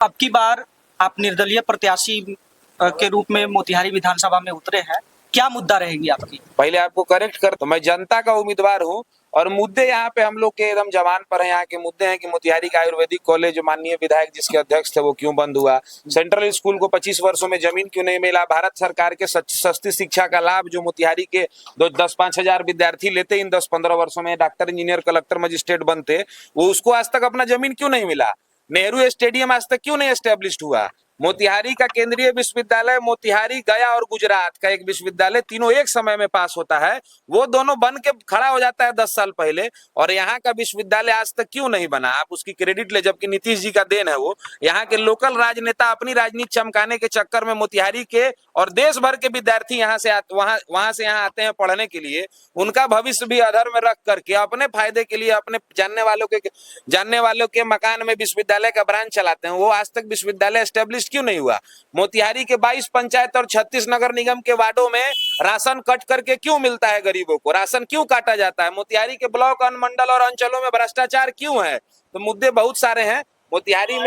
अब की बार आप निर्दलीय प्रत्याशी के रूप में मोतिहारी विधानसभा में उतरे हैं, क्या मुद्दा रहेगी आपकी? पहले आपको करेक्ट कर, तो मैं जनता का उम्मीदवार हूँ और मुद्दे यहाँ पे हम लोग के एकदम जवान पर हैं। यहाँ के मुद्दे हैं कि मोतिहारी का आयुर्वेदिक कॉलेज जो माननीय विधायक जिसके अध्यक्ष थे वो क्यों बंद हुआ, सेंट्रल स्कूल को 25 वर्षों में जमीन क्यों नहीं मिला, भारत सरकार के सस्ती शिक्षा का लाभ जो मोतिहारी के 10-5 हजार विद्यार्थी लेते इन 10-15 वर्षों में डॉक्टर, इंजीनियर, कलेक्टर, मजिस्ट्रेट बनते, वो उसको आज तक अपना जमीन क्यों नहीं मिला, नेहरू स्टेडियम आज तक क्यों नहीं एस्टेब्लिश्ड हुआ, मोतिहारी का केंद्रीय विश्वविद्यालय, मोतिहारी, गया और गुजरात का एक विश्वविद्यालय, तीनों एक समय में पास होता है, वो दोनों बन के खड़ा हो जाता है 10 साल पहले, और यहाँ का विश्वविद्यालय आज तक क्यों नहीं बना? आप उसकी क्रेडिट ले, जबकि नीतीश जी का देन है वो। यहाँ के लोकल राजनेता अपनी राजनीति चमकाने के चक्कर में मोतिहारी के और देश भर के विद्यार्थी यहाँ से वहां से यहाँ आते हैं पढ़ने के लिए, उनका भविष्य भी अधर में रख करके अपने फायदे के लिए अपने जानने वालों के मकान में विश्वविद्यालय का ब्रांच चलाते हैं। वो आज तक विश्वविद्यालय एस्टेब्लिश क्यों नहीं हुआ? मोतिहारी के 22 पंचायत और 36 नगर निगम के वार्डों में राशन कट करके क्यों मिलता है गरीबों को? राशन क्यों काटा जाता है? मोतिहारी के ब्लॉक, अनुमंडल और अंचलों में भ्रष्टाचार क्यों है? तो मुद्दे बहुत सारे हैं मोतिहारी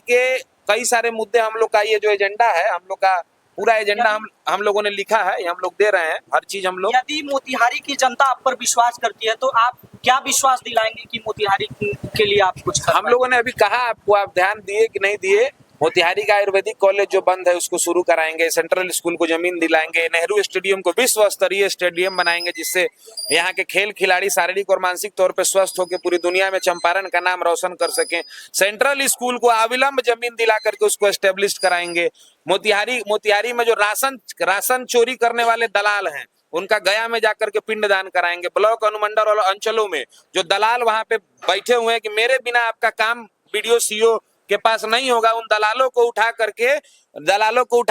के कई सारे मुद्दे। हम लोग का ये जो एजेंडा है, हम लोग का पूरा एजेंडा हम लोगों ने लिखा है, हम लोग दे रहे हैं हर चीज। हम लोग, यदि मोतिहारी की जनता आप पर विश्वास करती है तो आप क्या विश्वास दिलाएंगे कि मोतिहारी के लिए आप कुछ कर हम लोगों ने अभी कहा आपको, आप ध्यान दिए कि नहीं दिए? मोतिहारी का आयुर्वेदिक कॉलेज जो बंद है उसको शुरू कराएंगे, सेंट्रल स्कूल को जमीन दिलाएंगे, नेहरू स्टेडियम को विश्व स्तरीय स्टेडियम बनाएंगे जिससे यहाँ के खेल खिलाड़ी शारीरिक और मानसिक तौर पर स्वस्थ होकर पूरी दुनिया में चंपारण का नाम रोशन कर सकें। सेंट्रल स्कूल को अविलंब जमीन दिला करके उसको एस्टेब्लिश कराएंगे। मोतिहारी में जो राशन चोरी करने वाले दलाल हैं उनका गया में जाकर के पिंडदान कराएंगे। ब्लॉक, अनुमंडल और अंचलों में जो दलाल वहां पे बैठे हुए हैं कि मेरे बिना आपका काम बीडीओ सीओ के पास नहीं होगा, उन दलालों को उठा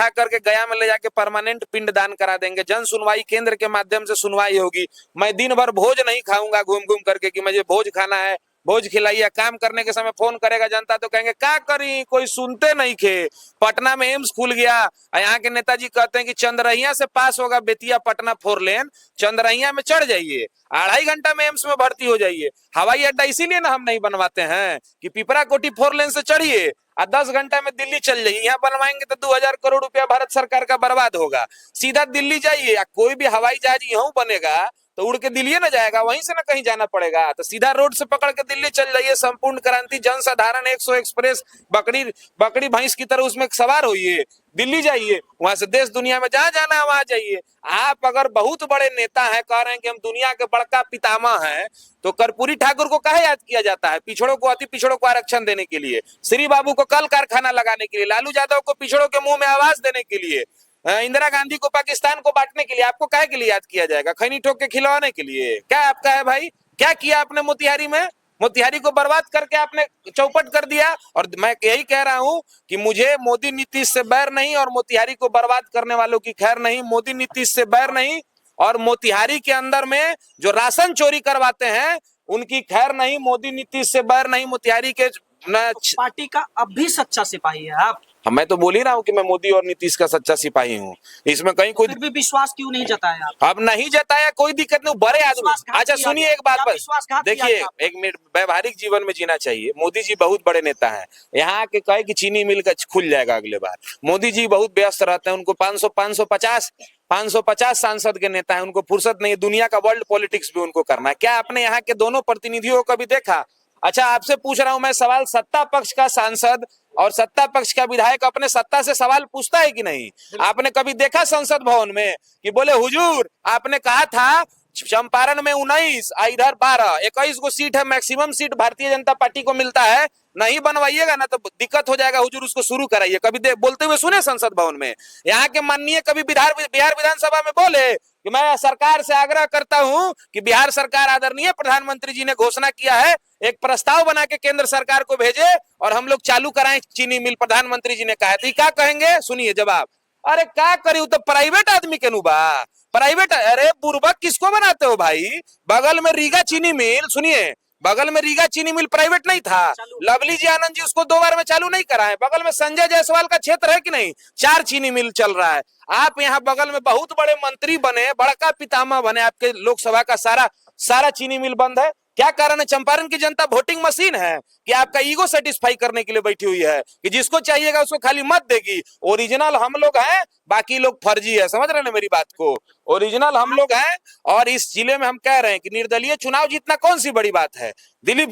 करके गया में ले जाके परमानेंट पिंडदान करा देंगे। जन सुनवाई केंद्र के माध्यम से सुनवाई होगी। मैं दिन भर भोज नहीं खाऊंगा घूम घूम करके कि मुझे भोज खाना है, भोज खिलाइए। काम करने के समय फोन करेगा जनता तो कहेंगे क्या करी, कोई सुनते नहीं खे। पटना में एम्स खुल गया, यहाँ के नेताजी कहते हैं कि चंद्रहिया से पास होगा बेतिया पटना 4 लेन, चंद्रहिया में चढ़ जाइए, 2.5 घंटा में एम्स में भर्ती हो जाइए। हवाई अड्डा इसीलिए ना हम नहीं बनवाते हैं कि पिपरा कोठी 4 लेन से चढ़िए और 10 घंटा में दिल्ली चल जाइए। यहाँ बनवाएंगे तो 2000 करोड़ रुपया भारत सरकार का बर्बाद होगा। सीधा दिल्ली जाइए, कोई भी हवाई जहाज यहाँ बनेगा तो उड़ के दिल्ली ना जाएगा, वहीं से ना कहीं जाना पड़ेगा, तो सीधा रोड से पकड़ के दिल्ली चल जाइए। संपूर्ण क्रांति जनसाधारण 100 एक्सप्रेस बकरी भैंस की तरह उसमें सवार होइए, दिल्ली जाइए, वहां से देश दुनिया में जहां जाना है वहां जाइए। आप अगर बहुत बड़े नेता हैं, कह रहे हैं कि हम दुनिया के बड़का पितामह हैं, तो कर्पूरी ठाकुर को काहे याद किया जाता है? पिछड़ों को, अति पिछड़ों को आरक्षण देने के लिए, श्री बाबू को कल कारखाना लगाने के लिए, लालू यादव को पिछड़ों के मुंह में आवाज देने के लिए, इंदिरा गांधी को पाकिस्तान को बांटने के लिए, आपको काहे के लिए याद किया जाएगा? खैनी ठोक के खिलवाने के लिए? क्या आपका है भाई? क्या किया आपने मोतिहारी में? मोतिहारी को बर्बाद करके आपने चौपट कर दिया। और मैं यही कह रहा हूं कि मुझे मोदी नीतीश से बैर नहीं और मोतिहारी को बर्बाद करने वालों की खैर नहीं। मोदी नीतीश से बैर नहीं और मोतिहारी के अंदर में जो राशन चोरी करवाते हैं उनकी खैर नहीं। मोदी नीतीश से बैर नहीं। मोतिहारी के पार्टी का अब भी सच्चा सिपाही है आप। मैं तो बोल ही रहा हूँ कि मैं मोदी और नीतीश का सच्चा सिपाही हूँ। इसमें कहीं कोई फिर भी विश्वास क्यों नहीं जताया आप? अब नहीं जताया, कोई दिक्कत नहीं, बड़े आदमी। अच्छा सुनिए एक बात, बस देखिए, एक मिनट, व्यवहारिक जीवन में जीना चाहिए। मोदी जी बहुत बड़े नेता हैं, यहाँ के कहे कि चीनी मिल का खुल जाएगा अगले बार। मोदी जी बहुत व्यस्त रहते हैं, उनको 550 सांसद के नेता है, उनको फुर्सत नहीं है। दुनिया का वर्ल्ड पॉलिटिक्स भी उनको करना है। क्या आपने यहाँ के दोनों प्रतिनिधियों को कभी देखा? अच्छा आपसे पूछ रहा हूं मैं सवाल, सत्ता पक्ष का सांसद और सत्ता पक्ष का विधायक अपने सत्ता से सवाल पूछता है कि नहीं? आपने कभी देखा संसद भवन में कि बोले हुजूर आपने कहा था चंपारण में 19 इधर 12, 21 को सीट है, maximum seat Bharatiya Janata party को मिलता है, नहीं बनवाइएगा ना तो दिक्कत हो जाएगा हुजूर, उसको शुरू कराइए। कभी बोलते हुए सुने संसद भवन में? यहाँ के माननीय कभी बिहार विधानसभा में बोले कि मैं सरकार से आग्रह करता हूं कि बिहार सरकार, आदरणीय प्रधानमंत्री जी ने घोषणा किया है, एक प्रस्ताव बना के केंद्र सरकार को भेजे और हम लोग चालू कराएं चीनी मिल, प्रधानमंत्री जी ने कहा है, तो क्या कहेंगे? सुनिए जवाब। अरे क्या करी, तो प्राइवेट आदमी के नुबा प्राइवेट। अरे बुर्बक किसको बनाते हो भाई? बगल में रीगा चीनी मिल, सुनिए, बगल में रीगा चीनी मिल प्राइवेट नहीं था? लवली जी आनंद जी उसको 2 बार में चालू नहीं कराए? बगल में संजय जायसवाल का क्षेत्र है कि नहीं? 4 चीनी मिल चल रहा है। आप यहाँ बगल में बहुत बड़े मंत्री बने, बड़का पितामह बने, आपके लोकसभा का सारा चीनी मिल बंद है। क्या कारण है? चंपारण की जनता वोटिंग मशीन है कि आपका ईगो सेटिस्फाई करने के लिए बैठी हुई है कि जिसको चाहिएगा उसको खाली मत देगी? ओरिजिनल हम लोग हैं, बाकी लोग फर्जी है। समझ रहे हैं ना मेरी बात को? ओरिजिनल हम लोग हैं और इस जिले में हम कह रहे हैं कि निर्दलीय चुनाव जीतना कौन सी बड़ी बात है। दिलीप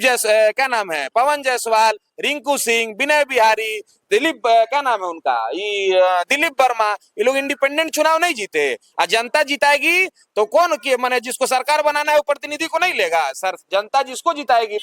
क्या नाम है, पवन जायसवाल, रिंकू सिंह, विनय बिहारी, दिलीप क्या नाम है उनका, ये दिलीप वर्मा, ये लोग इंडिपेंडेंट चुनाव नहीं जीते। और जनता जिताएगी तो कौन की माने जिसको सरकार बनाना है वो प्रतिनिधि को नहीं लेगा सर। जनता जिसको जिताएगी